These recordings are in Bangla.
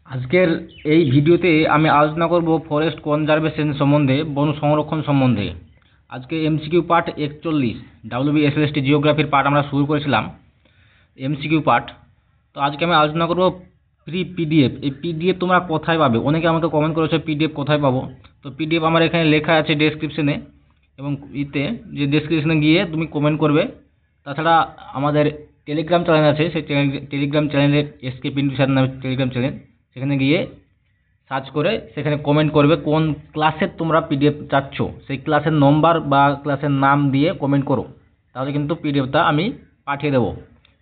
আজকের এই ভিডিওতে আমি আলোচনা করব ফরেস্ট কনজারভেশন সম্বন্ধে, বন সংরক্ষণ সম্বন্ধে। আজকে এমসিকিউ পার্ট 41 WBSLST জিওগ্রাফির পার্ট আমরা শুরু করেছিলাম, এমসিকিউ পার্ট। তো আজকে আমি আলোচনা করব পিডিএফ। এই পিডিএফ তোমরা কোথায় পাবে? অনেকে আমাকে কমেন্ট করেছো পিডিএফ কোথায় পাবো। তো পিডিএফ আমার এখানে লেখা আছে ডেসক্রিপশনে, এবং যে ডেসক্রিপশনে গিয়ে তুমি কমেন্ট করবে। তাছাড়া আমাদের টেলিগ্রাম চ্যানেল আছে, সেই টেলিগ্রাম চ্যানেলের এসকে পিন্টু স্যার নামে টেলিগ্রাম চ্যানেল, সেখানে গিয়ে সার্চ করে সেখানে কমেন্ট করবে কোন ক্লাসের তোমরা পিডিএফ চাচ্ছ, সেই ক্লাসের নম্বর বা ক্লাসের নাম দিয়ে কমেন্ট করো, তাহলে কিন্তু পিডিএফটা আমি পাঠিয়ে দেবো।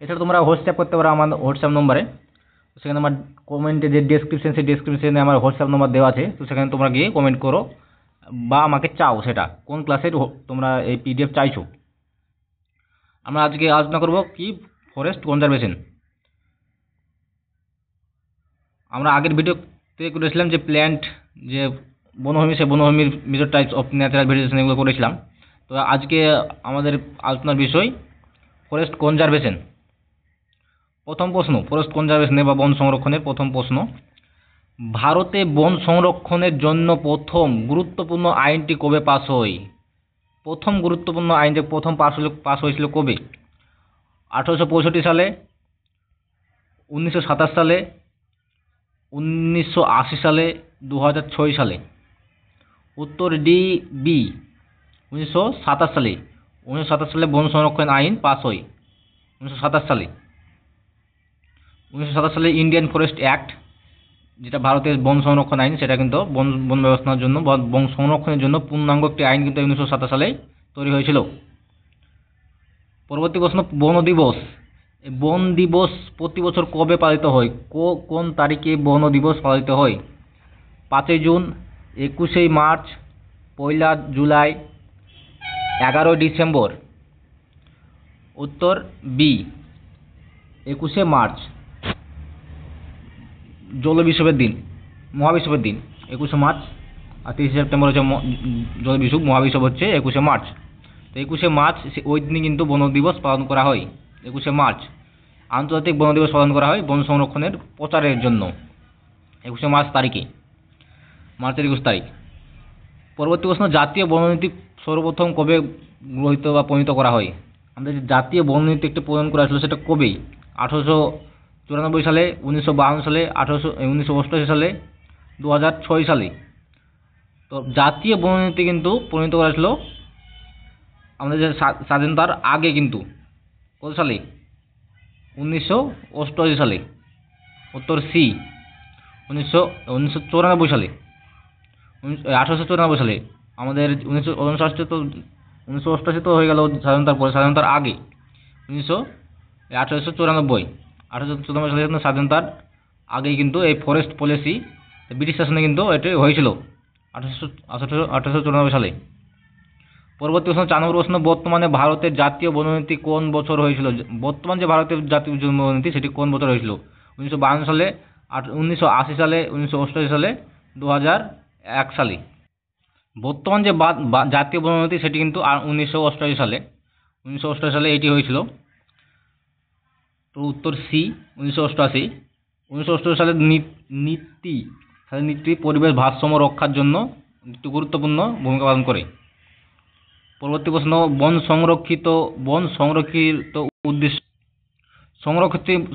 এছাড়া তোমরা হোয়াটসঅ্যাপ করতে পারো আমার হোয়াটসঅ্যাপ নম্বরে। সেখানে আমার কমেন্টে যে ডেসক্রিপশন, সেই ডেসক্রিপশনে আমার হোয়াটসঅ্যাপ নম্বর দেওয়া আছে। তো সেখানে তোমরা গিয়ে কমেন্ট করো বা আমাকে চাও সেটা কোন ক্লাসের তোমরা এই পিডিএফ চাইছো। আমরা আজকে আলোচনা করব কি ফরেস্ট কনজারভেশন। আমরা আগের ভিডিওতে করেছিলাম যে প্ল্যান্ট, যে বনভূমি, সে বনভূমির major types of natural vegetation এগুলো করেছিলাম। তো আজকে আমাদের আলোচনার বিষয় ফরেস্ট কনজারভেশন। প্রথম প্রশ্ন, ফরেস্ট কনজারভেশনে বা বন সংরক্ষণের প্রথম প্রশ্ন, ভারতে বন সংরক্ষণের জন্য প্রথম গুরুত্বপূর্ণ আইনটি কবে পাস হয়? প্রথম গুরুত্বপূর্ণ আইন যে প্রথম পাস হয়েছিল কবে? 1865 সালে, 1927 সালে, 1980 সালে, 2006 সালে। উত্তর ডি বি, 1927 সালে। 1927 সালে বন সংরক্ষণ আইন পাস হয়। 1927 সালে 1927 সালে ইন্ডিয়ান ফরেস্ট অ্যাক্ট, যেটা ভারতের বন সংরক্ষণ আইন, সেটা কিন্তু বন ব্যবস্থার জন্য, বন সংরক্ষণের জন্য পূর্ণাঙ্গ একটি আইন কিন্তু 1927 সালে তৈরি হয়েছিল। পরবর্তী প্রশ্ন, বন দিবস। বন দিবস প্রতি বছর কবে পালিত হয়? কোন তারিখে বন দিবস পালিত হয়? 5 জুন, 21 মার্চ, 1 জুলাই, 11 ডিসেম্বর। উত্তর বি, 21 মার্চ, জল বিসর্জনের দিন, মহাবিষুবের দিন 21 মার্চ। আর 30 সেপ্টেম্বর হচ্ছে জল বিসুব, মহাবিষুব হচ্ছে 21 মার্চ। তো 21 মার্চ ওই দিনই কিন্তু বন দিবস পালন করা হয়। 21 মার্চ আন্তর্জাতিক বন দিবস পালন করা হয় বন সংরক্ষণের প্রচারের জন্য, 21 মার্চ তারিখে, মার্চের 21 তারিখ। পরবর্তী প্রশ্ন, জাতীয় বননীতি সর্বপ্রথম কবে গৃহীত বা প্রণীত করা হয়? আমাদের যে জাতীয় বননীতি একটি প্রণয়ন করা হয়েছিল সেটা কবে? 1894 সালে, 1952 সালে, 1988 সালে, 2006 সালে। তো জাতীয় বননীতি কিন্তু প্রণীত করা হয়েছিল আমাদের যে স্বাধীনতার আগে, কিন্তু কত সালে? 1988 সালে। উত্তর সি, 1994 সালে, 1894 সালে। আমাদের 1989 তো 1988 তো হয়ে গেল স্বাধীনতার পরে, স্বাধীনতার আগে 1894 সালে কিন্তু স্বাধীনতার আগেই কিন্তু এই ফরেস্ট পলিসি ব্রিটিশ শাসনে কিন্তু এটি হয়েছিল 1894 সালে। পরবর্তী প্রশ্ন, 4 নম্বর প্রশ্ন, বর্তমানে ভারতের জাতীয় বননীতি কোন বছর হয়েছিল? বর্তমান যে ভারতের জাতীয় বননীতি সেটি কোন বছর হয়েছিল? 1952 সালে, 1980 সালে, 1988 সালে, 2001 সালে। বর্তমান যে জাতীয় বননীতি সেটি কিন্তু 1988 সালে, 1988 সালে এটি হয়েছিল। তো উত্তর সি, 1988। 1988 সালের নীতি পরিবেশ ভারসাম্য রক্ষার জন্য একটি গুরুত্বপূর্ণ ভূমিকা পালন করে। পরবর্তী প্রশ্ন, সংরক্ষিত উদ্দেশ্য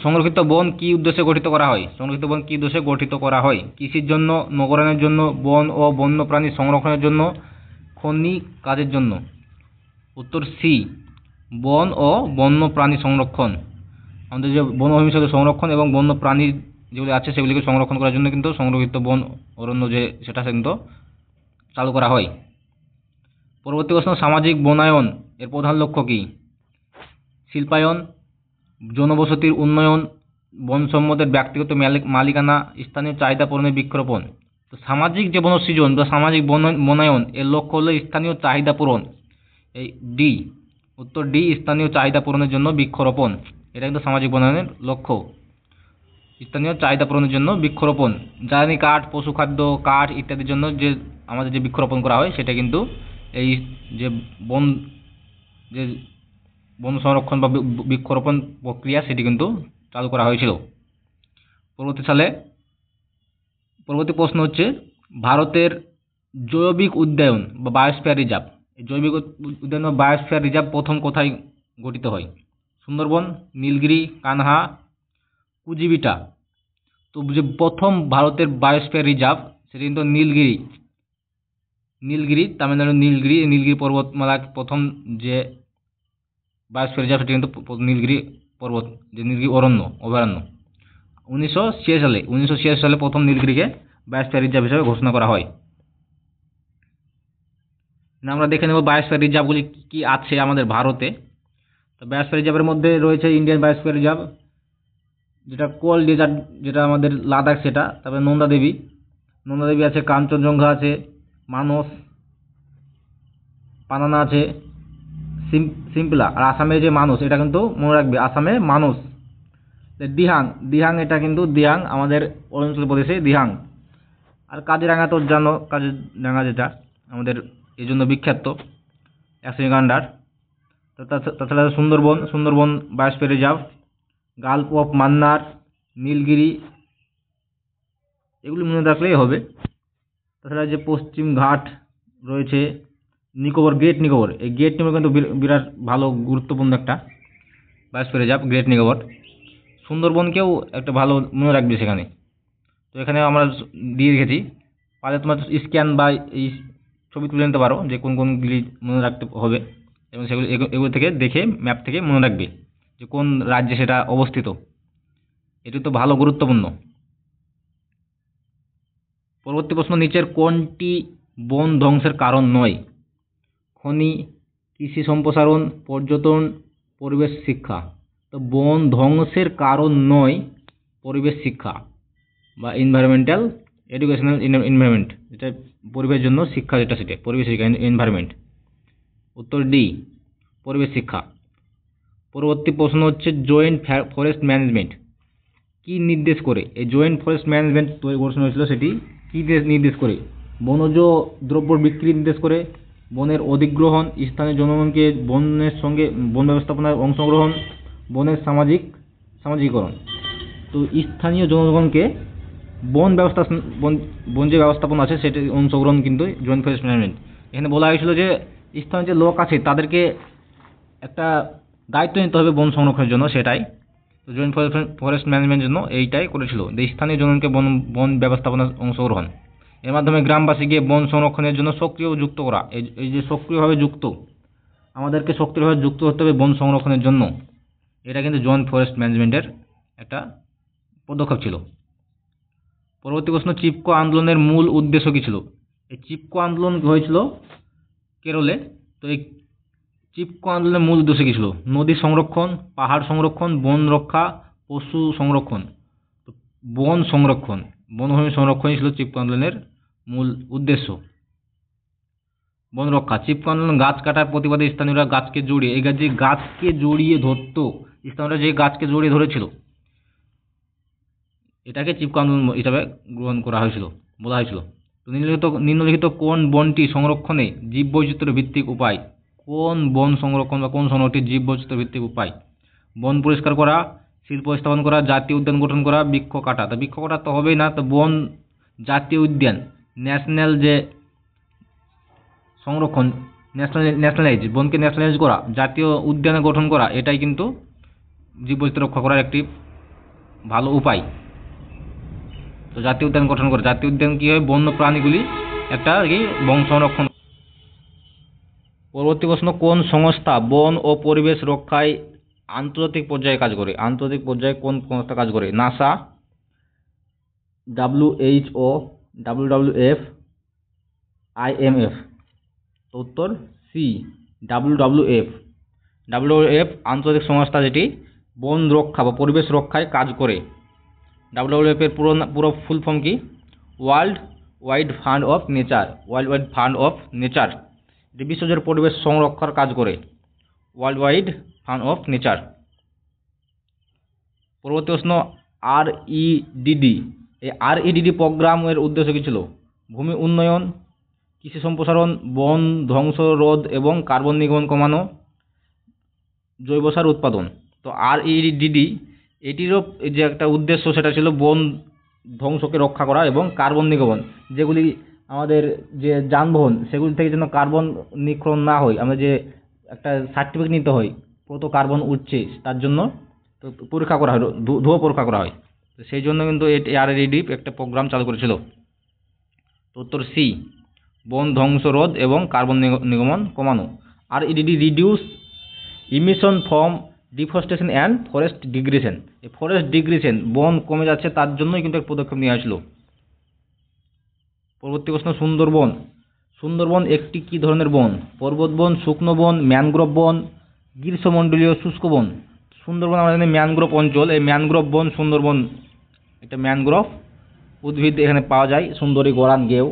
সংরক্ষিত বন কি উদ্দেশ্যে গঠিত করা হয়? সংরক্ষিত বন কি উদ্দেশ্যে গঠিত করা হয়? কৃষির জন্য, নগরায়নের জন্য, বন ও বন্যপ্রাণী সংরক্ষণের জন্য, খনি কাজের জন্য। উত্তর সি, বন ও বন্যপ্রাণী সংরক্ষণ। আমাদের যে বনভূমি সংরক্ষণ এবং বন্যপ্রাণী যেগুলি আছে সেগুলিকে সংরক্ষণ করার জন্য কিন্তু সংরক্ষিত বন অরণ্য যে সেটা কিন্তু চালু করা হয়। পরবর্তী প্রশ্ন, সামাজিক বনায়ন এর প্রধান লক্ষ্য কী? শিল্পায়ন, জনবসতির উন্নয়ন, বন সম্পদের ব্যক্তিগত মালিকানা, স্থানীয় চাহিদা পূরণের বৃক্ষরোপণ। তো সামাজিক যে বনসৃজন বা সামাজিক বনায়ন এর লক্ষ্য হলো স্থানীয় চাহিদা পূরণ। এই ডি, উত্তর ডি, স্থানীয় চাহিদা পূরণের জন্য বৃক্ষরোপণ। এটা কিন্তু সামাজিক বনায়নের লক্ষ্য, স্থানীয় চাহিদা পূরণের জন্য বৃক্ষরোপণ। জ্বালানি কাঠ, পশুখাদ্য, কাঠ ইত্যাদির জন্য যে আমাদের যে বৃক্ষরোপণ করা হয় সেটা কিন্তু এই যে বন সংরক্ষণ বা বৃক্ষরোপণ প্রক্রিয়া সেটি কিন্তু চালু করা হয়েছিল। পরবর্তী সালে পরবর্তী প্রশ্ন হচ্ছে ভারতের জৈবিক উদ্যান বা বায়োস্ফিয়ার রিজার্ভ, এই জৈবিক উদ্যান বা বায়োস্ফিয়ার রিজার্ভ প্রথম কোথায় গঠিত হয়? সুন্দরবন, নীলগিরি, কানহা, কুজিবিটা। তো যে প্রথম ভারতের বায়োস্ফিয়ার রিজার্ভ সেটা কিন্তু নীলগিরি তামিলনাড়ুর নীলগিরি পর্বতমালা প্রথম যে বায়োস্ফিয়ার রিজার্ভ সেটা কিন্তু নীলগিরি পর্বত, যে নীলগিরি অভয়ারণ্য 1986 সালে প্রথম নীলগিরিকে বায়োস্ফিয়ার রিজার্ভ হিসেবে ঘোষণা করা হয়। আমরা দেখে নেব বায়োস্ফিয়ার রিজার্ভগুলি কি আছে আমাদের ভারতে। তো বায়োস্ফিয়ার রিজার্ভের মধ্যে রয়েছে ইন্ডিয়ান বায়োস্ফিয়ার রিজার্ভ, যেটা কোল ডেজার্ট, যেটা আমাদের লাদাখ সেটা। তারপরে নন্দা দেবী আছে, কাঞ্চনজঙ্ঘা আছে, মানস, পানানা আছে, সিমলা। আর আসামে যে মানস, এটা কিন্তু মনে রাখবে, আসামে মানস। দিহাং এটা কিন্তু আমাদের অরুণাচল প্রদেশে দিহাং। আর কাজিরাঙা তো জানো, কাজিরাঙা যেটা আমাদের এই জন্য বিখ্যাত, অ্যাকশন গান্ডার। তো তাছাড়া Sundarban biosphere reserve, gulf of Mannar, Nilgiri, এগুলি মনে রাখলেই হবে। তাছাড়া যে পশ্চিম ঘাট রয়েছে, গ্রেট নিকোবর, এই গ্রেট নিকোবর কিন্তু বিরাট ভালো গুরুত্বপূর্ণ একটা বায়োস্ফিয়ার রিজার্ভ, গ্রেট নিকোবর। সুন্দরবনকেও একটা ভালো মনে রাখবে সেখানে। তো এখানে আমরা দিয়ে রেখেছি, পারলে তোমার স্ক্যান বা এই ছবি তুলে নিতে পারো যে কোনগুলি মনে রাখতে হবে, এবং এগুলো থেকে দেখে ম্যাপ থেকে মনে রাখবে যে কোন রাজ্যে সেটা অবস্থিত। এটি তো ভালো গুরুত্বপূর্ণ। পরবর্তী প্রশ্ন, নিচের কোনটি বন ধ্বংসের কারণ নয়? খনি, কৃষি সম্প্রসারণ, পর্যটন, পরিবেশ শিক্ষা। তো বন ধ্বংসের কারণ নয় পরিবেশ শিক্ষা বা এনভায়রনমেন্টাল এডুকেশনাল এনভায়রনমেন্ট, যেটা পরিবেশের জন্য শিক্ষা, যেটা সেটা পরিবেশ শিক্ষা, এনভায়রনমেন্ট। উত্তর ডি, পরিবেশ শিক্ষা। পরবর্তী প্রশ্ন হচ্ছে জয়েন্ট ফরেস্ট ম্যানেজমেন্ট কি নির্দেশ করে? এই জয়েন্ট ফরেস্ট ম্যানেজমেন্ট তৈরি ঘোষণা হয়েছিল, সেটি কি নির্দেশ করে? বনজ দ্রব্য বিক্রি নির্দেশ করে, বনের অধিগ্রহণ, স্থানীয় জনগণকে বনের সঙ্গে বন ব্যবস্থাপনার অংশগ্রহণ, বনের সামাজিকরণ। তো স্থানীয় জনগণকে বন যে ব্যবস্থাপনা আছে সেটি অংশগ্রহণ কিন্তু জয়েন্ট ফরেস্ট ম্যানেজমেন্ট। এখানে বলা হয়েছিল যে স্থানীয় যে লোক আছে তাদেরকে একটা দায়িত্ব নিতে হবে বন সংরক্ষণের জন্য, সেটাই তো জয়েন্ট ফরেস্ট ম্যানেজমেন্টের জন্য এইটাই করেছিল, যে স্থানীয় জনগণকে বন ব্যবস্থাপনার অংশগ্রহণ। এর মাধ্যমে গ্রামবাসীকে বন সংরক্ষণের জন্য সক্রিয় যুক্ত করা। এই যে সক্রিয়ভাবে যুক্ত, আমাদেরকে সক্রিয়ভাবে যুক্ত হতে হবে বন সংরক্ষণের জন্য। এটা কিন্তু জয়েন্ট ফরেস্ট ম্যানেজমেন্টের একটা পদক্ষেপ ছিল। পরবর্তী প্রশ্ন, চিপকো আন্দোলনের মূল উদ্দেশ্য কী ছিল? এই চিপকো আন্দোলন হয়েছিল কেরলে। তো এই চিপকো আন্দোলনের মূল উদ্দেশ্য কী ছিল? নদী সংরক্ষণ, পাহাড় সংরক্ষণ, বন রক্ষা, পশু সংরক্ষণ। তো বনভূমি সংরক্ষণই ছিল চিপকো আন্দোলনের মূল উদ্দেশ্য। বন রক্ষা, চিপকো আন্দোলন গাছ কাটার প্রতিবাদে স্থানীয়রা গাছকে জড়িয়ে, এই যে গাছকে জড়িয়ে ধরতো, স্থানীয়রা যে গাছকে জড়িয়ে ধরেছিল, এটাকে চিপকো আন্দোলন হিসাবে গ্রহণ করা হয়েছিল, বলা হয়েছিল। তো নিম্নলিখিত কোন বনটি সংরক্ষণে জীববৈচিত্র্য ভিত্তিক উপায়? কোন বন সংরক্ষণ বা কোন সংরক্ষণটি জীববৈচিত্র্য ভিত্তিক উপায়? বন পরিষ্কার করা, শিল্প স্থাপন করা, জাতীয় উদ্যান গঠন করা, বৃক্ষ কাটা। তো বৃক্ষ কাটা তো হবেই না, তো বন, জাতীয় উদ্যান, ন্যাশনাল যে সংরক্ষণ, ন্যাশনালাইজ, বনকে ন্যাশনালাইজ করা, জাতীয় উদ্যানে গঠন করা, এটাই কিন্তু জীববৈচিত্র্য রক্ষা করার একটি ভালো উপায়। তো জাতীয় উদ্যান গঠন করে, জাতীয় উদ্যান কী হয়, বন্য প্রাণীগুলি একটা কি বন সংরক্ষণ। পরবর্তী প্রশ্ন, কোন সংস্থা বন ও পরিবেশ রক্ষায় আন্তর্জাতিক পর্যায়ে কাজ করে? আন্তর্জাতিক পর্যায়ে কোন সংস্থা কাজ করে? NASA, WHO, WWF, IMF। উত্তর সি, WWF। WWF আন্তর্জাতিক সংস্থা যেটি বন রক্ষা বা পরিবেশ রক্ষায় কাজ করে। WWF এর পুরো ফুল ফর্ম কি? World wide fund of nature. এটি বিশ্বজুড়ে পরিবেশ সংরক্ষার কাজ করে, world wide fund of nature. পরবর্তী প্রশ্ন, REDD, এই REDD প্রোগ্রামের উদ্দেশ্য কী ছিল? ভূমি উন্নয়ন, কৃষি সম্প্রসারণ, বন ধ্বংস রোধ এবং কার্বন নির্গমন কমানো, জৈব সার উৎপাদন। তো REDD এটিরও যে একটা উদ্দেশ্য, সেটা ছিল বন ধ্বংসকে রক্ষা করা এবং কার্বন নির্গমন, যেগুলি আমাদের যে যানবাহন সেগুলি থেকে যেন কার্বন নিঃসরণ না হয়, আমরা যে একটা সার্টিফিকেট নিতে হয় কত কার্বন উঠছে তার জন্য তো পরীক্ষা করা হয়, ধোঁয়া পরীক্ষা করা হয়। তো সেই জন্য কিন্তু AREDIP একটা প্রোগ্রাম চালু করেছিল। তো উত্তর সি, বন ধ্বংস রোধ এবং কার্বন নির্গমন কমানো। REDD reduce emission from deforestation and forest degradation. এই ফরেস্ট ডিগ্রেডেশন, বন কমে যাচ্ছে তার জন্যই কিন্তু এক পদক্ষেপ নেওয়া হয়েছিল। পরবর্তী প্রশ্ন, সুন্দরবন। সুন্দরবন একটি কি ধরনের বন? পর্বত বন, শুকনো বন, ম্যানগ্রোভ বন, গ্রীষ্মমণ্ডলীয় শুষ্ক বন। সুন্দরবন আমরা জানি ম্যানগ্রোভ অঞ্চল, এই ম্যানগ্রোভ বন সুন্দরবন, এটা ম্যানগ্রোভ উদ্ভিদ এখানে পাওয়া যায়, সুন্দরী, গরান, গেও,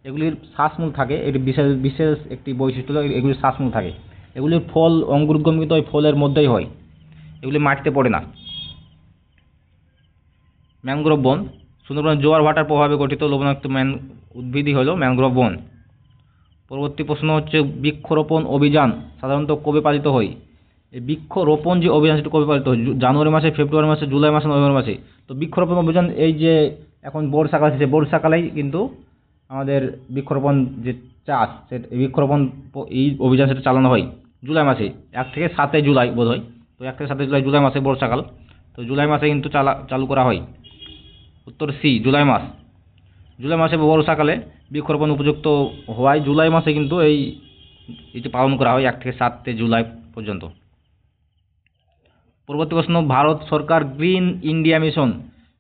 এগুলির শ্বাসমূল থাকে। এটি বিশেষ বিশেষ একটি বৈশিষ্ট্য, এগুলির শ্বাসমূল থাকে। এগুলির ফল অঙ্কুরোদ্গমিত ওই ফলের মধ্যেই হয়, এগুলি মাটিতে পড়ে না। ম্যানগ্রোভ বন সুন্দরবনের জোয়ার ভাটার প্রভাবে গঠিত লবণাক্ত উদ্ভিদই হলো ম্যানগ্রোভ বন। পরবর্তী প্রশ্ন হচ্ছে, বৃক্ষরোপণ অভিযান সাধারণত কবে পালিত হয়? এই বৃক্ষরোপণ যে অভিযান সেটা কবে পালিত হয়? জানুয়ারি মাসে, ফেব্রুয়ারি মাসে, জুলাই মাসে, নভেম্বর মাসে। তো বৃক্ষরোপণ অভিযান এই যে এখন বর্ষাকাল আছে, বর্ষাকালেই কিন্তু আমাদের বৃক্ষরোপণ যে চাষ, সেটা বৃক্ষরোপণ এই অভিযান সেটা চালানো হয় জুলাই মাসে, 1 থেকে 7 জুলাই বোধ হয়। তো 1 থেকে 7 জুলাই, জুলাই মাসে বর্ষাকাল, তো জুলাই মাসে কিন্তু চালু করা হয়। উত্তর সি, জুলাই মাস। জুলাই মাসে বর্ষাকালে বৃক্ষরোপণ উপযুক্ত হওয়ায় জুলাই মাসে কিন্তু এটি পালন করা হয় 1 থেকে 7 জুলাই পর্যন্ত। পরবর্তী প্রশ্ন, ভারত সরকার গ্রিন ইন্ডিয়া মিশন।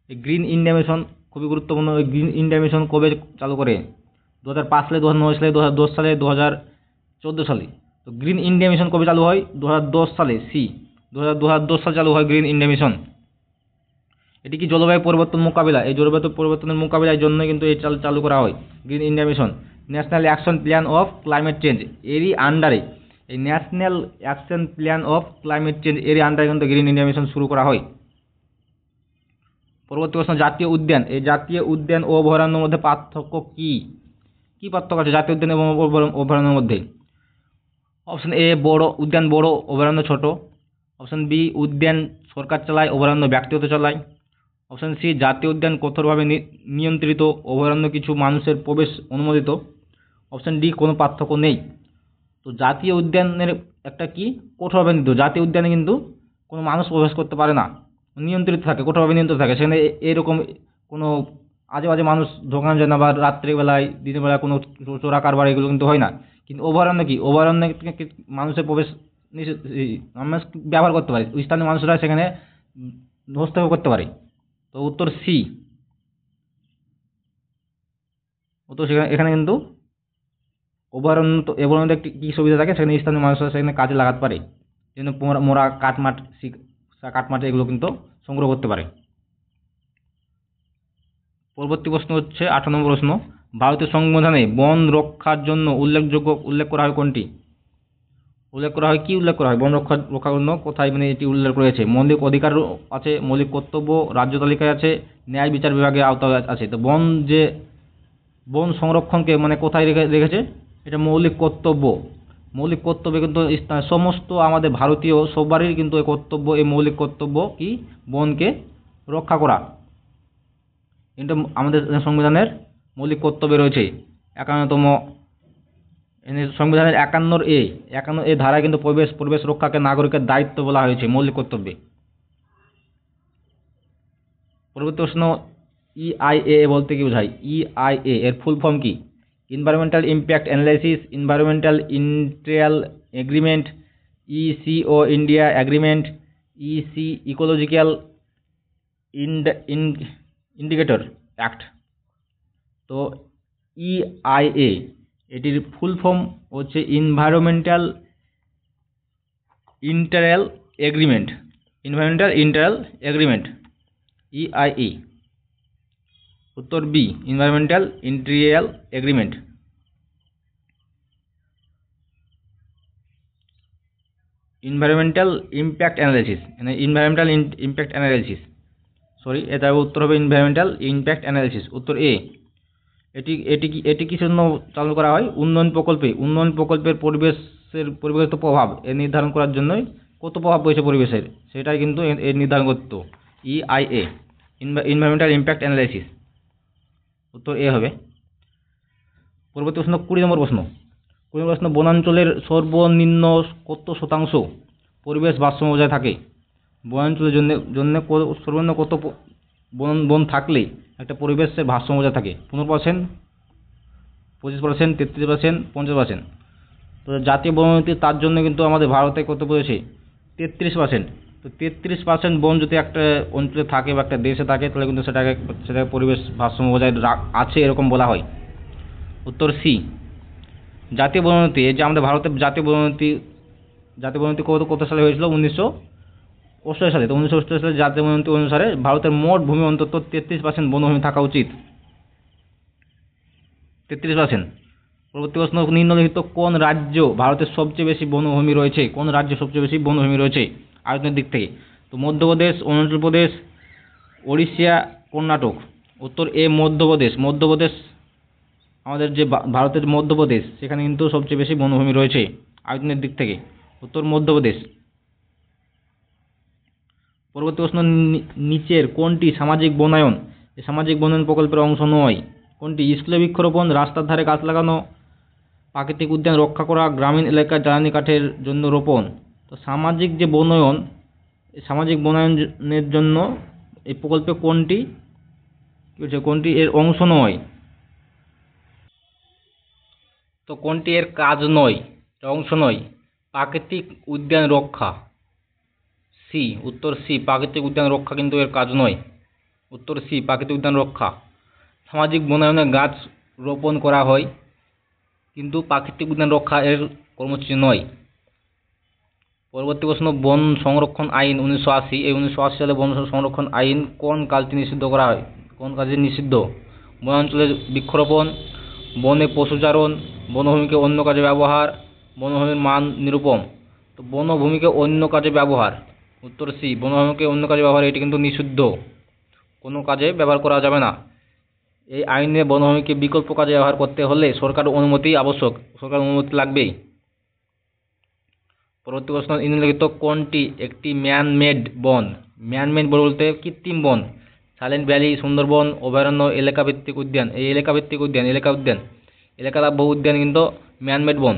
এই গ্রিন ইন্ডিয়া মিশন খুবই গুরুত্বপূর্ণ। এই গ্রিন ইন্ডিয়া মিশন কবে চালু করে? 2005 সালে, 2009 সালে, 2010 সালে, 2014 সালে। তো গ্রিন ইন্ডিয়া মিশন কবে চালু হয়? 2010 সালে। সি, 2010 সালে চালু হয় গ্রিন ইন্ডিয়া মিশন। এটি কি জলবায়ু পরিবর্তন মোকাবিলা? এই জলবায়ু পরিবর্তনের মোকাবিলার জন্য কিন্তু এই চালু করা হয় green India mission. National action plan of climate change এরই আন্ডারে, এই national action plan of climate change এরই আন্ডারে কিন্তু গ্রিন ইন্ডিয়া মিশন শুরু করা হয়। পরবর্তী প্রশ্ন, জাতীয় উদ্যান। এই জাতীয় উদ্যান ও অভয়ারণ্যের মধ্যে পার্থক্য কি? কি পার্থক্য আছে জাতীয় উদ্যান এবং অভয়ারণ্যের মধ্যে? অপশন এ, উদ্যান বড়, অভয়ারণ্য ছোট। অপশন বি, উদ্যান সরকার চালায়, অভয়ারণ্য ব্যক্তিগত চালায়। অপশন সি, জাতীয় উদ্যান কঠোরভাবে নিয়ন্ত্রিত, অভয়ারণ্য কিছু মানুষের প্রবেশ অনুমোদিত। অপশন ডি, কোনো পার্থক্য নেই। তো জাতীয় উদ্যানের একটা কি কঠোরভাবে নিয়ন্ত্রিত, জাতীয় উদ্যানে কিন্তু কোনো মানুষ প্রবেশ করতে পারে না, নিয়ন্ত্রিত থাকে, কঠোরভাবে নিয়ন্ত্রিত থাকে। সেখানে এরকম কোনো আজে বাজে মানুষ ঢোকানো যায় না, বা রাত্রিবেলায় দিনের বেলায় কোনো চোরা কারবার এগুলো কিন্তু হয় না। কিন্তু অভয়ারণ্য কি, অভয়ারণ্যে মানুষের প্রবেশ মানুষ ব্যবহার করতে পারে, স্থানীয় মানুষরা সেখানে হস্তক্ষেপ করতে পারে। তো উত্তর সি, উত্তর এখানে কিন্তু অভয়ারণ্য একটি কী সুবিধা থাকে, সেখানে স্থানীয় মানুষরা সেখানে কাজে লাগাতে পারে, যেন মোরা কাঠমাট এগুলো কিন্তু সংগ্রহ করতে পারে। পরবর্তী প্রশ্ন হচ্ছে 18 নম্বর প্রশ্ন, ভারতীয় সংবিধানে বন রক্ষার জন্য উল্লেখ করা হয় কোনটি? উল্লেখ করা হয়, কি উল্লেখ করা হয় বন রক্ষার জন্য? কোথায় মানে এটি উল্লেখ রয়েছে? মৌলিক অধিকার আছে, মৌলিক কর্তব্য, রাজ্য তালিকায় আছে, ন্যায় বিচার বিভাগের আওতায় আছে। তো বন সংরক্ষণকে মানে কোথায় রেখেছে? এটা মৌলিক কর্তব্য। মৌলিক কর্তব্য কিন্তু সমস্ত আমাদের ভারতীয় সবারই কিন্তু এই কর্তব্য, এই মৌলিক কর্তব্য কি, বনকে রক্ষা করা। কিন্তু আমাদের সংবিধানের মৌলিক কর্তব্যে রয়েছে 51তম সংবিধানের 51 এ ধারায় কিন্তু পরিবেশ রক্ষাকে নাগরিকের দায়িত্ব বলা হয়েছে মৌলিক কর্তব্যে। পরবর্তী প্রশ্ন, EIA বলতে কি বোঝায়? EIA এর ফুল ফর্ম কি? Environmental impact analysis, environmental interior agreement, ECO India agreement, ecological indicator act. তো EIA এটির ফুল ফর্ম হচ্ছে এনভায়রনমেন্টাল ইন্টেরিয়াল এগ্রিমেন্ট, EIA। উত্তর B, environmental interior agreement. Environmental impact analysis, sorry, এটা উত্তর হবে এনভায়রনমেন্টাল ইম্প্যাক্ট অ্যানালাইসিস, উত্তর এ। এটি কিসের জন্য চালু করা হয়? উন্নয়ন প্রকল্পের পরিবেশগত প্রভাব নির্ধারণ করার জন্যই, কত প্রভাব পড়েছে পরিবেশের সেটাই কিন্তু এর নির্ধারণ করত EIA, এনভায়রনমেন্টাল ইম্প্যাক্ট অ্যানালাইসিস। উত্তর এ হবে। পরবর্তী প্রশ্ন 20 নম্বর প্রশ্ন। 20 নম্বর প্রশ্ন, বনাঞ্চলের সর্বনিম্ন কত শতাংশ পরিবেশ ভারসাম্য বজায় থাকে? বনাঞ্চলের জন্য সর্বনিম্ন কত বন থাকলে একটা পরিবেশের ভারসাম্য বজায় থাকে? 15%, 25%, 33%, 50%। তো জাতীয় বনায়ন তার জন্য কিন্তু আমাদের ভারতে কত পড়েছে? 33%। তো 33% বন যদি একটা অঞ্চলে থাকে বা একটা দেশে থাকে তাহলে কিন্তু সেটাকে পরিবেশ ভারসাম্য বজায় আছে এরকম বলা হয়। উত্তর সি। জাতীয় বনায়নটি, যে আমাদের ভারতের জাতীয় বনায়নটি কত সালে হয়েছিল? 1988 সালে। তো 1988 সালে জাতীয় বনায়নটি অনুসারে ভারতের মোট ভূমি অন্তত 33% বনভূমি থাকা উচিত। 33%। পরবর্তী প্রশ্ন, নিম্নলিখিত কোন রাজ্য ভারতের সবচেয়ে বেশি বনভূমি রয়েছে? কোন রাজ্যে সবচেয়ে বেশি বনভূমি রয়েছে আয়তনের দিক থেকে? তো মধ্যপ্রদেশ, অরুণাচল প্রদেশ, ওড়িশা, কর্ণাটক। উত্তর এ মধ্যপ্রদেশ। মধ্যপ্রদেশ, আমাদের যে ভারতের মধ্যপ্রদেশ, সেখানে কিন্তু সবচেয়ে বেশি বনভূমি রয়েছে আয়তনের দিক থেকে। উত্তর মধ্যপ্রদেশ। পরবর্তী প্রশ্ন, নিচের কোনটি সামাজিক বনায়ন সামাজিক বনায়ন প্রকল্পের অংশ নয়? কোনটি? স্কুলে বৃক্ষরোপণ, রাস্তার ধারে গাছ লাগানো, প্রাকৃতিক উদ্যান রক্ষা করা, গ্রামীণ এলাকায় জ্বালানি কাঠের জন্য রোপণ। তো সামাজিক যে বনায়ন, সামাজিক বনায়নের জন্য এই প্রকল্পে কোনটি এর অংশ নয়? তো কোনটি এর কাজ নয়, অংশ নয়? প্রাকৃতিক উদ্যান রক্ষা। সি, উত্তর সি, প্রাকৃতিক উদ্যান রক্ষা কিন্তু এর কাজ নয়। উত্তর সি, প্রাকৃতিক উদ্যান রক্ষা। সামাজিক বনায়নে গাছ রোপণ করা হয় কিন্তু প্রাকৃতিক উদ্যান রক্ষা এর কর্মসূচি নয়। পরবর্তী প্রশ্ন, বন সংরক্ষণ আইন 1980। এই 1980 সালে বন সংরক্ষণ আইন কোন কাজটি নিষিদ্ধ করা হয়? কোন কাজে নিষিদ্ধ? বনাঞ্চলে বৃক্ষরোপণ, বনে পশুচারণ, বনভূমিকে অন্য কাজে ব্যবহার, বনভূমির মান নিরূপণ। তো বনভূমিকে অন্য কাজে ব্যবহার। উত্তর সি, বনভূমিকে অন্য কাজে ব্যবহার, এটি কিন্তু নিষিদ্ধ, কোনো কাজে ব্যবহার করা যাবে না। এই আইনে বনভূমিকে বিকল্প কাজে ব্যবহার করতে হলে সরকার অনুমতি আবশ্যক, সরকার অনুমতি লাগবেই। পরবর্তী প্রশ্ন, নিম্নলিখিত কোনটি একটি ম্যান মেড বন? ম্যান মেড বলতে কৃত্রিম বন। সাইলেন্ট ভ্যালি, সুন্দরবন, অভয়ারণ্য, এলাকাভিত্তিক উদ্যান। এই এলাকাভিত্তিক উদ্যান, এলাকার বহু উদ্যান কিন্তু ম্যান মেড বন।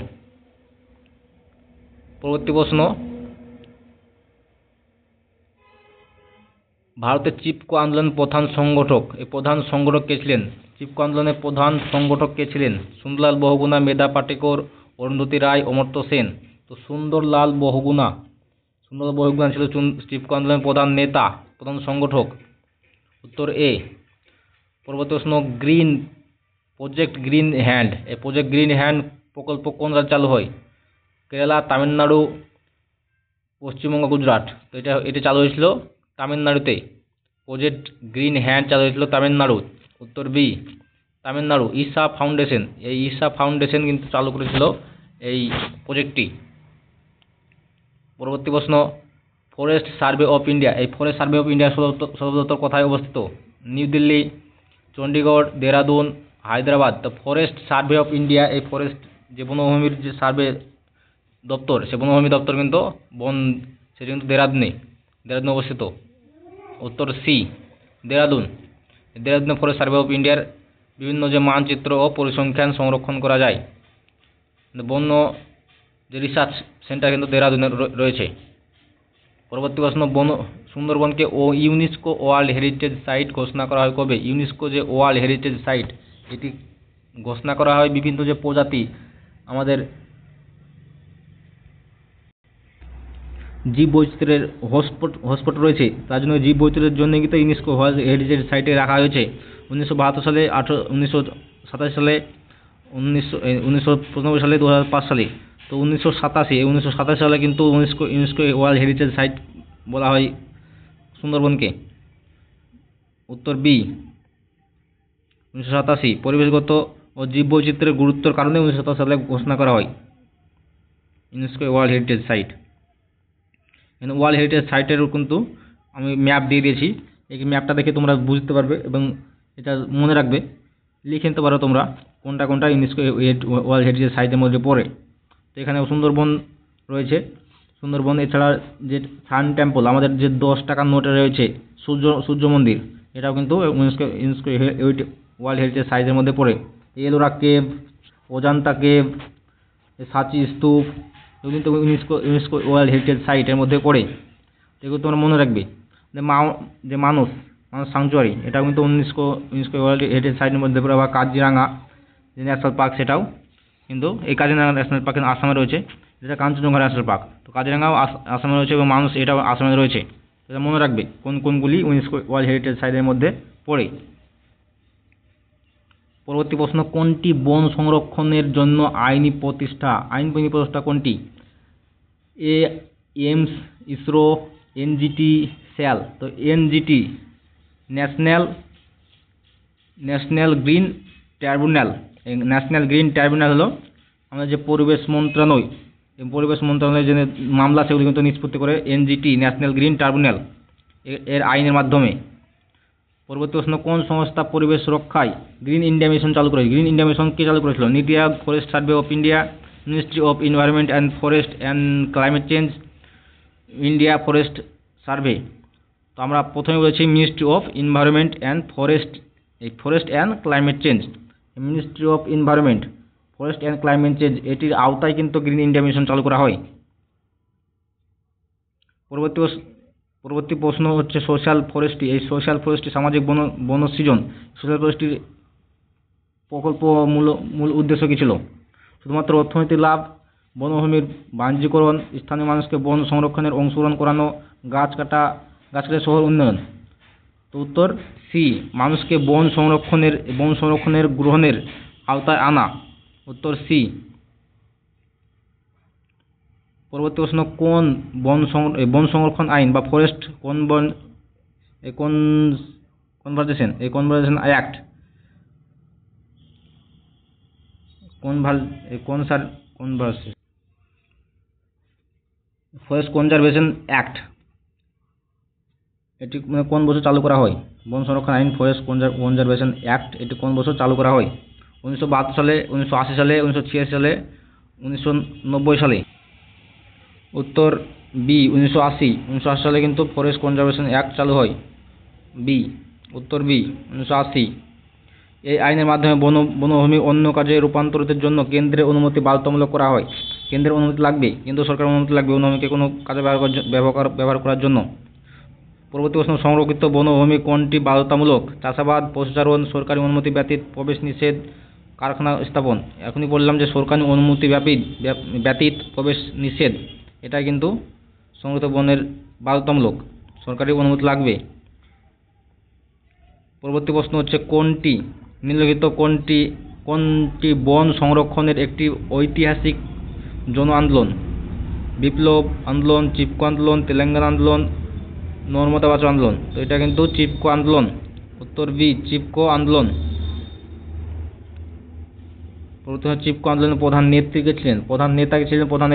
পরবর্তী প্রশ্ন, ভারতের চিপকো আন্দোলনের প্রধান সংগঠক। এই প্রধান সংগঠক কে ছিলেন? চিপকো আন্দোলনের প্রধান সংগঠক কে ছিলেন? সুন্দরলাল বহুগুণা, মেধা পাটেকর, অরুন্ধতী রায়, অমর্ত্য সেন। তো সুন্দরলাল বহুগুণা ছিল চিপকো আন্দোলনের প্রধান নেতা, প্রধান সংগঠক। উত্তর এ। পরবর্তী প্রশ্ন, প্রজেক্ট গ্রিন হ্যান্ড। এই প্রজেক্ট গ্রিন হ্যান্ড প্রকল্প কোন রাজ্যে চালু হয়? কেরালা, তামিলনাড়ু, পশ্চিমবঙ্গ, গুজরাট। তো এটা চালু হয়েছিল তামিলনাড়ুতে। প্রজেক্ট গ্রিন হ্যান্ড চালু হয়েছিল তামিলনাড়ু। উত্তর বি, তামিলনাড়ু। ঈশা ফাউন্ডেশন, এই ঈশা ফাউন্ডেশন কিন্তু চালু করেছিল এই প্রজেক্টটি। পরবর্তী প্রশ্ন, ফরেস্ট সার্ভে অফ ইন্ডিয়া। এই ফরেস্ট সার্ভে অফ ইন্ডিয়া সদর দপ্তর কোথায় অবস্থিত? নিউ দিল্লি, চণ্ডীগড়, দেহরাদুন, হায়দ্রাবাদ। তো ফরেস্ট সার্ভে অফ ইন্ডিয়া, এই ফরেস্ট যে বনভূমির যে সার্ভে দপ্তর, সে বনভূমি দপ্তর কিন্তু সেটা কিন্তু দেহরাদুনে অবস্থিত। উত্তর সি, দেহরাদুনে ফরেস্ট সার্ভে অফ ইন্ডিয়ার বিভিন্ন যে মানচিত্র ও পরিসংখ্যান সংরক্ষণ করা যায়। বন্য যে রিসার্চ সেন্টার কিন্তু দেহরাদুনে রয়েছে। পরবর্তী প্রশ্ন, সুন্দরবনকে ইউনেস্কো ওয়ার্ল্ড হেরিটেজ সাইট ঘোষণা করা হয় কবে? ইউনেস্কো যে ওয়ার্ল্ড হেরিটেজ সাইট, এটি ঘোষণা করা হয় বিভিন্ন যে প্রজাতি আমাদের জীব বৈচিত্র্যের হটস্পট রয়েছে, তার জন্য জীব বৈচিত্র্যের জন্য কিন্তু ইউনেস্কো ওয়ার্ল্ড হেরিটেজ সাইটে রাখা হয়েছে। 1972 সালে, 1987 সালে, 1995 সালে, 2005 সালে। তো 1987 সালে কিন্তু ইউনেস্কো ওয়ার্ল্ড হেরিটেজ সাইট বলা হয় সুন্দরবনকে। উত্তর বি, 1987। পরিবেশগত ও জীববৈচিত্র্যের গুরুত্বের কারণে 1987 সালে ঘোষণা করা হয় UNESCO world heritage site. World heritage সাইটেরও কিন্তু আমি ম্যাপ দিয়ে দিয়েছি, এই ম্যাপটা দেখে তোমরা বুঝতে পারবে এবং এটা মনে রাখবে, লিখে নিতে পারো তোমরা কোনটা ইউনেস্কো ওয়ার্ল্ড হেরিটেজ সাইটের মধ্যে পড়ে। তো এখানে সুন্দরবন রয়েছে। সুন্দরবন এছাড়া যে সান টেম্পল, আমাদের যে 10 টাকার নোটে রয়েছে সূর্য মন্দির, এটাও কিন্তু ইউনেস্কো ওয়ার্ল্ড হেরিটেজ সাইটের মধ্যে পড়ে। এলোরা কেভ, অজন্তা কেভ, সাঁচি স্তূপ, এগুলো কিন্তু ইউনেস্কো ওয়ার্ল্ড হেরিটেজ সাইটের মধ্যে পড়ে। এগুলো তোমরা মনে রাখবে। যে মানস স্যাংচুয়ারি, এটাও কিন্তু ইউনেস্কো ওয়ার্ল্ড হেরিটেজ সাইটের মধ্যে পড়ে। আবার কাজিরাঙা যে ন্যাশনাল পার্ক, সেটাও কিন্তু এই কাজিরাঙা ন্যাশনাল পার্ক কিন্তু আসামে রয়েছে, যেটা কাঞ্চনজঙ্ঘা ন্যাশনাল পার্ক। তো কাজিরাঙাও আসামে রয়েছে এবং মানস এটাও আসামে রয়েছে। এটা মনে রাখবে কোনগুলি ইউনেস্কো ওয়ার্ল্ড হেরিটেজ সাইটের মধ্যে পড়ে। পরবর্তী প্রশ্ন, কোনটি বন সংরক্ষণের জন্য আইনি প্রতিষ্ঠা কোনটি? এইমস, ইসরো, এনজিটি, স্যাল। তো এনজিটি ন্যাশনাল গ্রিন ট্রাইব্যুনাল। এই ন্যাশনাল গ্রিন ট্রাইব্যুনাল হলো আমাদের যে পরিবেশ মন্ত্রণালয়, এই পরিবেশ মন্ত্রণালয়ের যে মামলা সেগুলি কিন্তু নিষ্পত্তি করে এনজিটি ন্যাশনাল গ্রিন ট্রাইব্যুনাল এর আইনের মাধ্যমে। পরবর্তী প্রশ্ন, কোন সংস্থা পরিবেশ রক্ষায় গ্রিন ইন্ডিয়া মিশন চালু করেছে? গ্রিন ইন্ডিয়া মিশন কে চালু করেছিল? NITI Aayog, forest survey of India, ministry of environment and forest and climate change, India forest survey. তো আমরা প্রথমে বলেছি ministry of environment and forest and climate change. Ministry of environment, forest and climate change এটির আওতায় কিন্তু গ্রিন ইন্ডিয়া মিশন চালু করা হয়। পরবর্তী প্রশ্ন হচ্ছে সোশ্যাল ফরেস্ট্রি। এই সোশ্যাল ফরেস্ট্রি সামাজিক বনসৃজন। সোশ্যাল ফরেস্ট্রির প্রকল্প মূল উদ্দেশ্য কী ছিল? শুধুমাত্র অর্থনৈতিক লাভ, বনভূমির বাণিজ্যিকরণ, স্থানীয় মানুষকে বন সংরক্ষণের অংশগ্রহণ করানো, গাছ কাটা শহর উন্নয়ন। তো উত্তর সি, মানুষকে বন সংরক্ষণের গ্রহণের আওতায় আনা। উত্তর সি। পরবর্তী প্রশ্ন, কোন বন সংরক্ষণ আইন বা forest conversation act forest conservation act এটি কোন বছর চালু করা হয়? বন সংরক্ষণ আইন ফরেস্ট কনজারভেশন অ্যাক্ট এটি কোন বছর চালু করা হয়? 1972 সালে, 1980 সালে, 1986 সালে, 1990 সালে? উত্তর বি, 1980 সালে কিন্তু ফরেস্ট কনজারভেশন অ্যাক্ট চালু হয়। বি, উত্তর বি, 1980। এই আইনের মাধ্যমে বনভূমি অন্য কাজে রূপান্তরিতের জন্য কেন্দ্রের অনুমতি বাধ্যতামূলক করা হয়। কেন্দ্রের অনুমতি লাগবে, কেন্দ্র সরকারের অনুমতি লাগবে বনভূমিকে কোনো কাজে ব্যবহার করার জন্য। পরবর্তী প্রশ্ন, সংরক্ষিত বনভূমি কোনটি বাধ্যতামূলক? চাষাবাদ, পশুচারণ, সরকারি অনুমতি ব্যতীত প্রবেশ নিষেধ, কারখানা স্থাপন। এখনই বললাম যে সরকারি অনুমতি ব্যতীত প্রবেশ নিষেধ, এটা কিন্তু সংরক্ষিত বনের বাধ্যতামূলক, সরকারি অনুমতি লাগবে। পরবর্তী প্রশ্ন হচ্ছে নিম্নলিখিত কোনটি বন সংরক্ষণের একটি ঐতিহাসিক জন আন্দোলন? বিপ্লব আন্দোলন, চিপকো আন্দোলন, তেলেঙ্গানা আন্দোলন, নর্মদা বাঁচাও আন্দোলন। তো এটা কিন্তু চিপকো আন্দোলন। উত্তর বি, চিপকো আন্দোলন। প্রথমে চিপকো আন্দোলনের প্রধান নেত্রী কে ছিলেন? প্রধান নেতা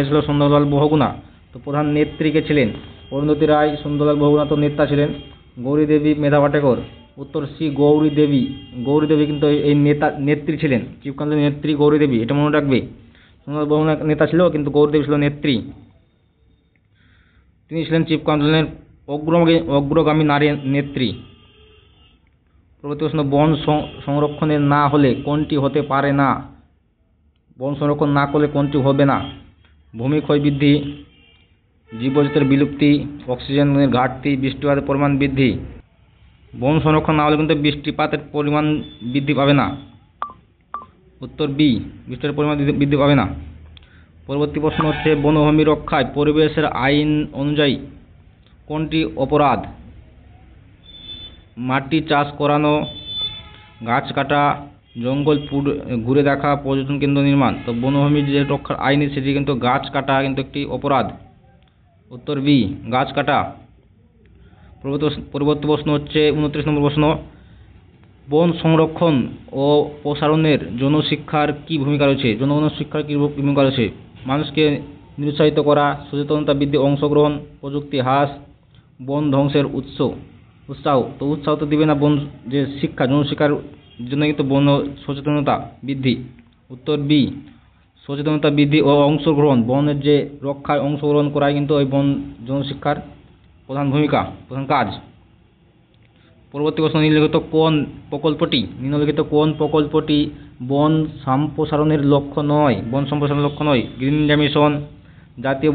ছিল সুন্দরলাল বহুগুণা। তো প্রধান নেত্রী কে ছিলেন? অরুন্ধতী রায়, সুন্দরলাল বহুগুণা তো নেতা ছিলেন। গৌরী দেবী, মেধা পাটেকর। উত্তর সি, গৌরী দেবী কিন্তু এই নেত্রী ছিলেন। চিপকো আন্দোলনের নেত্রী গৌরী দেবী, এটা মনে রাখবে। সুন্দরলাল বহুগুণা নেতা ছিল, কিন্তু গৌরী দেবী ছিল নেত্রী। তিনি ছিলেন চিপকো আন্দোলনের অগ্রগামী নারী নেত্রী। পরবর্তী প্রশ্ন, বন সংরক্ষণের না হলে কোনটি হতে পারে না? বন সংরক্ষণ না করলে কোনটি হবে না? ভূমি ক্ষয় বৃদ্ধি, জীববৈচিত্র্যের বিলুপ্তি, অক্সিজেনের ঘাটতি, বৃষ্টিপাতের পরিমাণ বৃদ্ধি। বন সংরক্ষণ না হলে কিন্তু বৃষ্টিপাতের পরিমাণ বৃদ্ধি পাবে না। উত্তর বি, বৃষ্টিপাতের পরিমাণ বৃদ্ধি পাবে না। পরবর্তী প্রশ্ন হচ্ছে, বনভূমি রক্ষায় পরিবেশের আইন অনুযায়ী কোনটি অপরাধ? মাটি চাষ করানো, গাছ কাটা, জঙ্গল ঘুরে দেখা, পর্যটন কেন্দ্র নির্মাণ। তো বনভূমি যে রক্ষার আইনে সেটি কিন্তু গাছ কাটা কিন্তু একটি অপরাধ। উত্তর বি, গাছ কাটা। পরবর্তী প্রশ্ন হচ্ছে 29 নম্বর প্রশ্ন, বন সংরক্ষণ ও প্রসারণের জনশিক্ষার কি ভূমিকা রয়েছে? জনগণের শিক্ষার কি ভূমিকা রয়েছে? মানুষকে নিরুৎসাহিত করা, সচেতনতা বৃদ্ধি, অংশগ্রহণ, প্রযুক্তি হ্রাস, বন ধ্বংসের উৎসাহ। তো উৎসাহ তো দিবে না, বন যে শিক্ষা, জনশিক্ষার জন্য কিন্তু বন সচেতনতা বৃদ্ধি। উত্তর বি, সচেতনতা বৃদ্ধি ও অংশগ্রহণ, বনের যে রক্ষায় অংশগ্রহণ করাই কিন্তু ওই বন জনশিক্ষার প্রধান ভূমিকা, প্রধান কাজ। পরবর্তী প্রশ্ন, নিম্নলিখিত কোন প্রকল্পটি বন সম্প্রসারণের লক্ষ্য নয়? গ্রিন ইন্ডিয়া মিশন, জাতীয়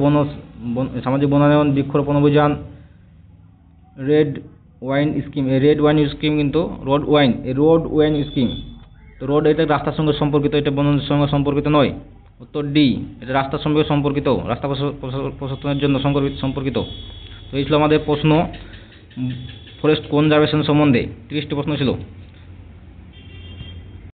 সামাজিক বনায়ন, বৃক্ষরোপণ অভিযান, রেড ওয়াইন স্কিম কিন্তু রোড ওয়াইন স্কিম। তো রোড এটা রাস্তার সঙ্গে সম্পর্কিত, এটা বনের সঙ্গে সম্পর্কিত নয়। উত্তর ডি, এটা রাস্তার সঙ্গে সম্পর্কিত, রাস্তা প্রশস্তনের জন্য সম্পর্কিত। তো এই ছিল আমাদের প্রশ্ন ফরেস্ট কনজারভেশন সম্বন্ধে। 30টি প্রশ্ন ছিল।